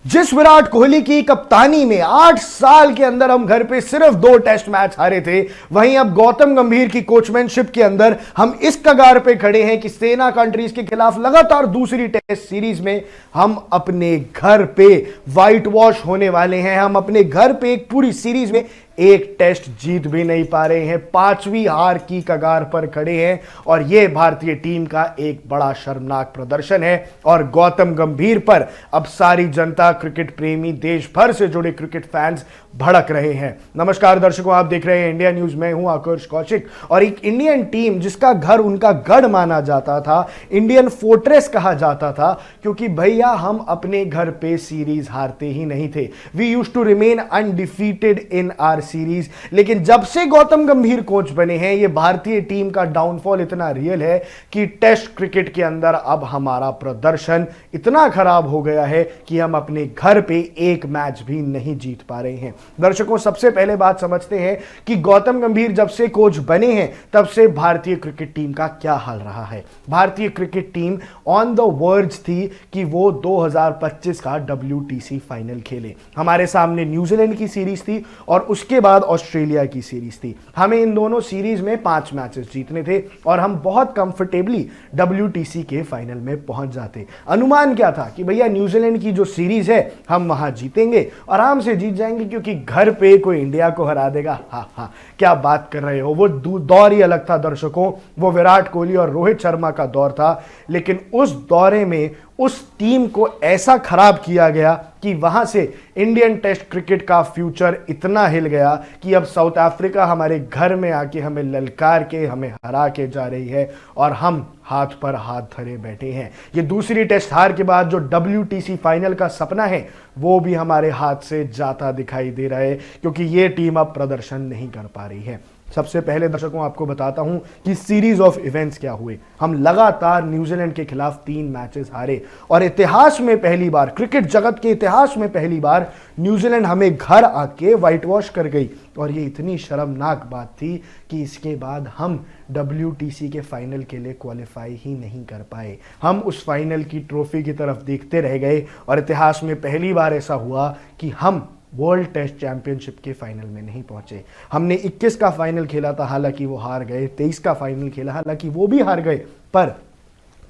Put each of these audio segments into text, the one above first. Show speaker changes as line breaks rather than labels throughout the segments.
जिस विराट कोहली की कप्तानी में 8 साल के अंदर हम घर पे सिर्फ 2 टेस्ट मैच हारे थे, वहीं अब गौतम गंभीर की कोचमैनशिप के अंदर हम इस कगार पे खड़े हैं कि सेना कंट्रीज के खिलाफ लगातार दूसरी टेस्ट सीरीज में हम अपने घर पे व्हाइट वॉश होने वाले हैं। हम अपने घर पे एक पूरी सीरीज में एक टेस्ट जीत भी नहीं पा रहे हैं, 5वीं हार की कगार पर खड़े हैं और यह भारतीय टीम का एक बड़ा शर्मनाक प्रदर्शन है। और गौतम गंभीर पर अब सारी जनता, क्रिकेट प्रेमी, देश भर से जुड़े क्रिकेट फैंस भड़क रहे हैं। नमस्कार दर्शकों, आप देख रहे हैं इंडिया न्यूज। मैं हूं आकर्ष कौशिक और एक इंडियन टीम जिसका घर उनका गढ़ माना जाता था, इंडियन फोर्ट्रेस कहा जाता था, क्योंकि भैया हम अपने घर पे सीरीज हारते ही नहीं थे। We used to remain undefeated in our series. लेकिन जब से गौतम गंभीर कोच बने हैं, यह भारतीय टीम का डाउनफॉल इतना रियल है कि टेस्ट क्रिकेट के अंदर अब हमारा प्रदर्शन इतना खराब हो गया है कि हम अपने घर पे एक मैच भी नहीं जीत पा रहे हैं। दर्शकों, सबसे पहले बात समझते हैं कि गौतम गंभीर जब से कोच बने हैं तब से भारतीय क्रिकेट टीम का क्या हाल रहा है। भारतीय cricket team on the verge थी कि वो 2025 का WTC फाइनल खेले। हमारे सामने न्यूजीलैंड की सीरीज थी और उसके बाद ऑस्ट्रेलिया की सीरीज थी। हमें इन दोनों सीरीज में 5 मैचेस जीतने थे और हम बहुत कंफर्टेबली WTC के फाइनल में पहुंच जाते। अनुमान क्या था कि भैया न्यूजीलैंड की जो सीरीज है हम वहां जीतेंगे, आराम से जीत जाएंगे, क्योंकि घर पे कोई इंडिया को हरा देगा। हाँ, क्या बात कर रहे हो, वो दौर ही अलग था दर्शकों। वो विराट कोहली और रोहित शर्मा का दौर था, लेकिन उस दौरे में उस टीम को ऐसा खराब किया गया कि वहां से इंडियन टेस्ट क्रिकेट का फ्यूचर इतना हिल गया कि अब साउथ अफ्रीका हमारे घर में आके हमें ललकार के, हमें हरा के जा रही है और हम हाथ पर हाथ धरे बैठे हैं। ये दूसरी टेस्ट हार के बाद जो WTC फाइनल का सपना है वो भी हमारे हाथ से जाता दिखाई दे रहा है, क्योंकि ये टीम अब प्रदर्शन नहीं कर पा रही है। सबसे पहले दर्शकों आपको बताता हूं कि सीरीज ऑफ इवेंट्स क्या हुए। हम लगातार न्यूजीलैंड के खिलाफ 3 मैचेस हारे और इतिहास में पहली बार, क्रिकेट जगत के इतिहास में पहली बार न्यूजीलैंड हमें घर आके व्हाइट वॉश कर गई। और ये इतनी शर्मनाक बात थी कि इसके बाद हम WTC के फाइनल के लिए क्वालिफाई ही नहीं कर पाए। हम उस फाइनल की ट्रॉफी की तरफ देखते रह गए और इतिहास में पहली बार ऐसा हुआ कि हम वर्ल्ड टेस्ट चैंपियनशिप के फाइनल में नहीं पहुंचे। हमने 21 का फाइनल खेला था, हालांकि वो हार गए। 23 का फाइनल खेला, हालांकि वो भी हार गए। पर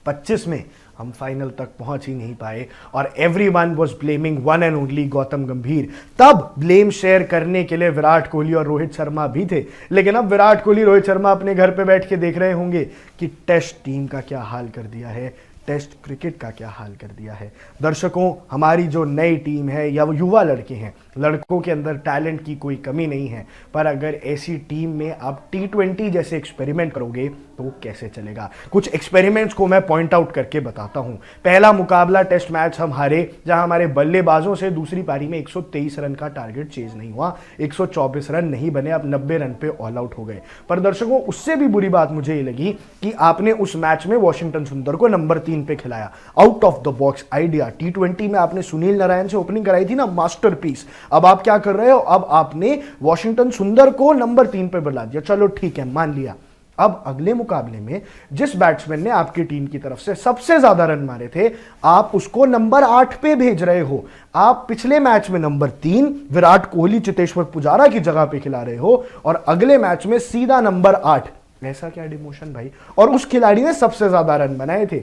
25 में हम फाइनल तक पहुंच ही नहीं पाए और everyone was blaming one and only Gautam गंभीर। तब ब्लेम शेयर करने के लिए विराट कोहली और रोहित शर्मा भी थे, लेकिन अब विराट कोहली, रोहित शर्मा अपने घर पे बैठ के देख रहे होंगे कि टेस्ट टीम का क्या हाल कर दिया है, टेस्ट क्रिकेट का क्या हाल कर दिया है। दर्शकों, हमारी जो नई टीम है या वो युवा लड़के हैं, लड़कों के अंदर टैलेंट की कोई कमी नहीं है, पर अगर ऐसी टीम में आप T20 जैसे एक्सपेरिमेंट करोगे तो वो कैसे चलेगा। कुछ एक्सपेरिमेंट्स को मैं पॉइंट आउट करके बताता हूं। पहला मुकाबला टेस्ट मैच हम हारे, जहां हमारे बल्लेबाजों से दूसरी पारी में 123 रन का टारगेट चेज नहीं हुआ, 124 रन नहीं बने, अब 90 रन पे ऑल आउट हो गए। पर दर्शकों, उससे भी बुरी बात मुझे ये लगी कि आपने उस मैच में वॉशिंगटन सुंदर को नंबर 3 पे खिलाया। Out of the box idea. T20 में आपने सुनील नारायण से ओपनिंग कराई थी ना, मास्टरपीस। अब आप क्या कर रहे हो, अब आपने वॉशिंगटन सुंदर को नंबर 3 पे बुला दिया। चलो ठीक है, मान लिया। अब अगले मुकाबले में जिस बैट्समैन ने आपकी टीम की तरफ से सबसे ज्यादा रन मारे थे, आप उसको नंबर 8 पे भेज रहे हो। आप पिछले मैच में नंबर 3 विराट कोहली, चेतेश्वर पुजारा की जगह पे खिला रहे हो और अगले मैच में सीधा नंबर 8। ऐसा क्या डिमोशन भाई। और उस खिलाड़ी ने सबसे ज्यादा रन बनाए थे।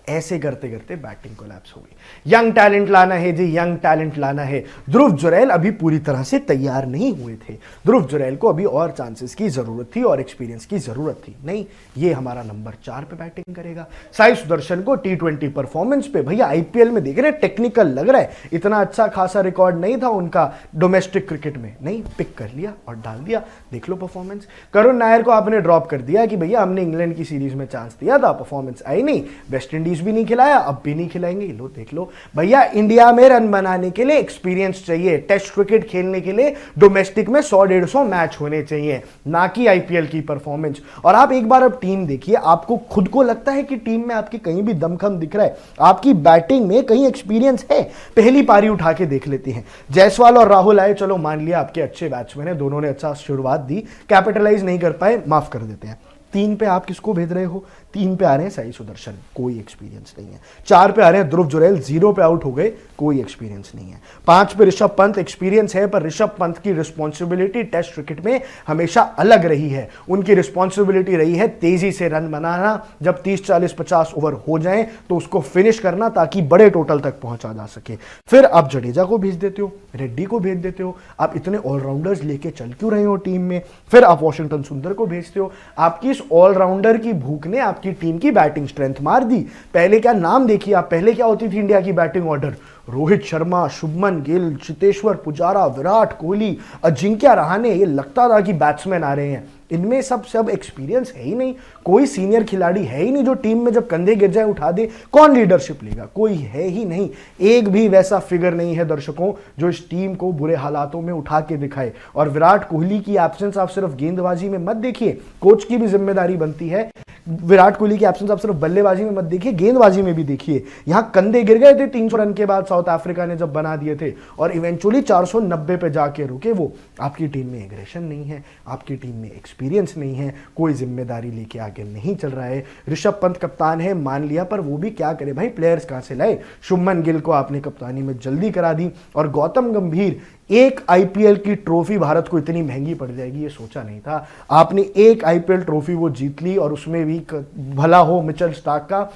ऐसे करते करते बैटिंग कोलैप्स हो गई। यंग टैलेंट लाना है जी, यंग टैलेंट लाना है। ध्रुव जुरैल अभी पूरी तरह से तैयार नहीं हुए थे। ध्रुव जुरैल को अभी और चांसेस की जरूरत थी और एक्सपीरियंस की जरूरत थी। नहीं, ये हमारा नंबर 4 पे बैटिंग करेगा। साई सुदर्शन को T20 परफॉर्मेंस पे, भैया IPL में देख रहे हैं, टेक्निकल लग रहा है, इतना अच्छा खासा रिकॉर्ड नहीं था उनका डोमेस्टिक क्रिकेट में, नहीं, पिक कर लिया और डाल दिया। देख लो परफॉर्मेंस। करुण नायर को आपने ड्रॉप कर दिया कि भैया हमने इंग्लैंड की सीरीज में चांस दिया था, परफॉर्मेंस आई नहीं, वेस्ट इंडीज भी नहीं खिलाया, अब भी नहीं खिलाएंगे। लो देख लो भैया, इंडिया में रन बनाने के लिए एक्सपीरियंस चाहिए, टेस्ट क्रिकेट खेलने के लिए डोमेस्टिक में 100-150 मैच होने चाहिए, ना कि IPL की परफॉर्मेंस। और आप एक बार अब टीम देखिए, आपको खुद को लगता है कि टीम में आपकी कहीं भी दमखम दिख रहा है, आपकी बैटिंग में कहीं एक्सपीरियंस है। पहली पारी उठा के देख लेते हैं। जायसवाल और राहुल आए, चलो मान लिया आपके अच्छे बैट्समैन है, दोनों ने अच्छा शुरुआत दी, कैपिटलाइज नहीं कर पाए, माफ कर देते हैं। 3 पे आप किसको भेज रहे हो? 3 पे आ रहे हैं साई सुदर्शन, कोई एक्सपीरियंस नहीं है। 4 पे आ रहे हैं ध्रुव जुरैल, 0 पे आउट हो गए, कोई एक्सपीरियंस नहीं है। 5 पे ऋषभ पंत, एक्सपीरियंस है पर ऋषभ पंत की रिस्पॉन्सिबिलिटी टेस्ट क्रिकेट में हमेशा अलग रही है। उनकी रिस्पॉन्सिबिलिटी रही है तेजी से रन बनाना, जब 30 40 50 ओवर हो जाएं तो उसको फिनिश करना ताकि बड़े टोटल तक पहुंचा जा सके। फिर आप जडेजा को भेज देते हो, रेड्डी को भेज देते हो, आप इतने ऑलराउंडर्स लेके चल क्यों रहे हो टीम में? फिर आप वॉशिंगटन सुंदर को भेजते हो। आपकी इस ऑलराउंडर की भूख ने आपकी टीम की बैटिंग स्ट्रेंथ मार दी। पहले क्या नाम देखिए आप, पहले क्या होती थी इंडिया की बैटिंग ऑर्डर? रोहित शर्मा, शुभमन गिल, चेतेश्वर पुजारा, विराट कोहली, अजिंक्य रहाणे, ये लगता था कि बैट्समैन आ रहे हैं। इनमें सब एक्सपीरियंस है ही नहीं, कोई सीनियर खिलाड़ी है ही नहीं जो टीम में जब कंधे गिर जाए उठा दे। कौन लीडरशिप लेगा? कोई है ही नहीं। एक भी वैसा फिगर नहीं है दर्शकों जो इस टीम को बुरे हालातों में उठा के दिखाए। और विराट कोहली की एब्सेंस आप सिर्फ गेंदबाजी में मत देखिए, कोच की भी जिम्मेदारी बनती है। विराट कोहली की एब्सेंस आप सिर्फ बल्लेबाजी में मत देखिए, गेंदबाजी में भी देखिए। यहां कंधे गिर गए थे 300 रन के बाद साउथ अफ्रीका ने जब बना दिए थे, और इवेंचुअली 490 पे जाके रुके वो। आपकी टीम में एग्रेशन नहीं है, आपकी टीम में एक्सपीरियंस नहीं है, कोई जिम्मेदारी लेके आगे नहीं चल रहा है। ऋषभ पंत कप्तान है मान लिया, पर वो भी क्या करे भाई, प्लेयर्स कहां से लाए? शुभमन गिल को आपने कप्तानी में जल्दी करा दी, और गौतम गंभीर, एक आईपीएल की ट्रॉफी भारत को इतनी महंगी पड़ जाएगी ये सोचा नहीं था। आपने एक आईपीएल ट्रॉफी वो जीत ली, और उसमें भी भला हो मिचेल स्टार्क का,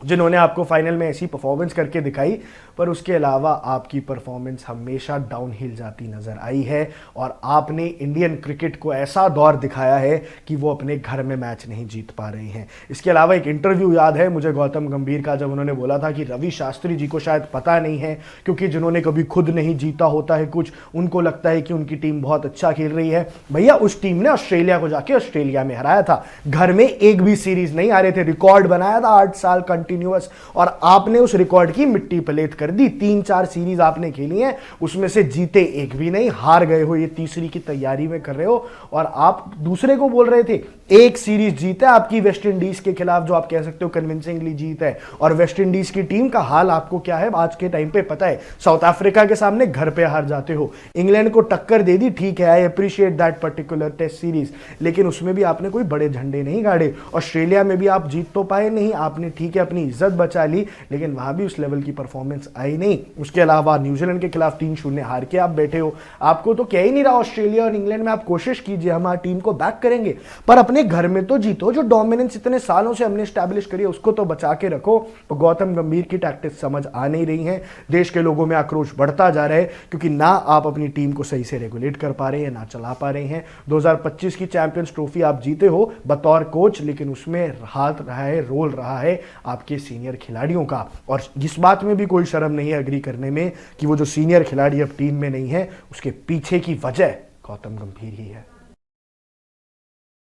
जिन्होंने आपको फाइनल में ऐसी परफॉर्मेंस करके दिखाई, पर उसके अलावा आपकी परफॉर्मेंस हमेशा डाउनहिल जाती नजर आई है। और आपने इंडियन क्रिकेट को ऐसा दौर दिखाया है कि वो अपने घर में मैच नहीं जीत पा रहे हैं। इसके अलावा एक इंटरव्यू याद है मुझे गौतम गंभीर का, जब उन्होंने बोला था कि रवि शास्त्री जी को शायद पता नहीं है, क्योंकि जिन्होंने कभी खुद नहीं जीता होता है कुछ, उनको लगता है कि उनकी टीम बहुत अच्छा खेल रही है। भैया उस टीम ने ऑस्ट्रेलिया को जाके ऑस्ट्रेलिया में हराया था, घर में एक भी सीरीज नहीं आ रहे थे, रिकॉर्ड बनाया था 8 साल कंटिन्यूअस, और आपने उस रिकॉर्ड की मिट्टी पलेट कर दी। 3-4 सीरीज आपने खेली हैं, उसमें से जीते एक भी नहीं, हार गए हो, ये तीसरी की तैयारी में कर रहे हो। और आप दूसरे को बोल रहे थे एक सीरीज जीत है आपकी वेस्ट इंडीज के खिलाफ, जो आप कह सकते हो कन्विंसिंगली जीत है, और वेस्ट इंडीज की टीम का हाल आपको क्या है आज के टाइम पे पता है। साउथ अफ्रीका के सामने घर पे हार जाते हो, इंग्लैंड को टक्कर दे दी, ठीक है, I appreciate that particular test series, लेकिन उसमें भी आपने कोई बड़े झंडे नहीं गाड़े। ऑस्ट्रेलिया में भी आप जीत तो पाए नहीं, आपने ठीक है अपनी इज्जत बचा ली, लेकिन वहां भी उस लेवल की परफॉर्मेंस आई नहीं। उसके अलावा न्यूजीलैंड के खिलाफ 3-0 हार के आप बैठे हो। आपको तो कह ही नहीं रहा ऑस्ट्रेलिया और इंग्लैंड में आप कोशिश कीजिए, हमारी टीम को बैक करेंगे, पर अपने घर में तो जीतो। जो डोमिनेंस इतने सालों से हमने स्टैब्लिश करी है उसको तो बचा के रखो। तो गौतम गंभीर की टैक्टिक्स समझ आ नहीं रही हैं। देश के लोगों में आक्रोश बढ़ता जा रहा है, क्योंकि ना आप अपनी टीम को सही से रेगुलेट कर पा रहे हैं, ना चला पा रहे हैं। 2025 की चैंपियंस ट्रॉफी आप जीते हो बतौर कोच, लेकिन उसमें हाथ रहा है, रोल रहा है आपके सीनियर खिलाड़ियों का। और इस बात में भी कोई शर्म नहीं है एग्री करने में कि वो जो सीनियर खिलाड़ी अब टीम में नहीं है, उसके पीछे की वजह गौतम गंभीर ही है।